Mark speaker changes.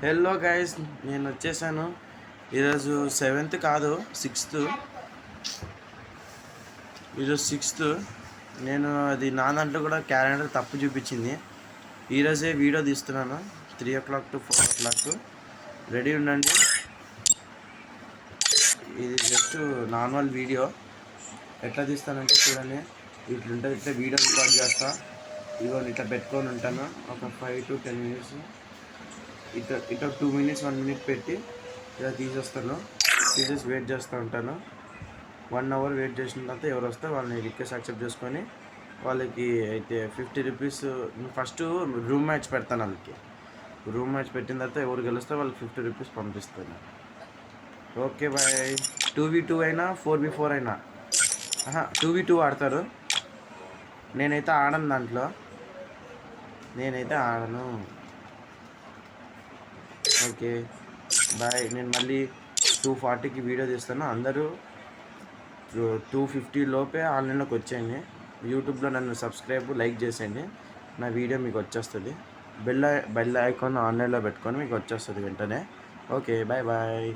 Speaker 1: Hello guys, నేను వచ్చేసాను. ఈరోజు 7th కాదు, 6th. ఈరోజు 6th. నేను అది నా దాంట్లో కూడా క్యాలెండర్ తప్పు చూపించింది. ఈరోజే వీడియో తీస్తున్నాను. 3 o'clock to 4 o'clock. రెడీ ఉండండి. ఇది జస్ట్ నార్మల్ వీడియో. ఎట్లా తీస్తానంటే చూడండి, ఇట్లుంటుంది. ఇట్లా వీడియో రికార్డ్ చేస్తా. ఇదిగో ఇట్లా పెట్టుకొని ఉంటాను. ఒక 5 to 10 minutes. ఇట్లా 2 minutes 1 minute పెట్టి ఇలా తీసేస్తాను. తీసేసి వెయిట్ చేస్తూ ఉంటాను. 1 hour వెయిట్ చేసిన తర్వాత ఎవరు వస్తే వాళ్ళని రిక్వెస్ట్ యాక్సెప్ట్ చేసుకొని వాళ్ళకి అయితే 50 rupees ఫస్ట్ రూమ్ మ్యాచ్ పెడతాను. వాళ్ళకి రూమ్ మ్యాచ్ పెట్టిన తర్వాత ఎవరు గెలిస్తే వాళ్ళకి 50 rupees పంపిస్తాను. Okay bye. 2v2 అయినా 4v4 అయినా 2v2 ఆడతారు. నేనైతే ఆడను, దాంట్లో నేనైతే ఆడను. Okay bye. నేను మళ్ళీ 2:40కి వీడియో తీస్తాను. అందరూ 2:50 లోపే ఆన్లైన్లోకి వచ్చేయండి. యూట్యూబ్లో నన్ను సబ్స్క్రైబ్ లైక్ చేసేయండి. నా వీడియో మీకు వచ్చేస్తుంది. బెల్ ఐకాన్ ఆన్లైన్లో పెట్టుకొని మీకు వచ్చేస్తుంది వెంటనే. Okay bye bye.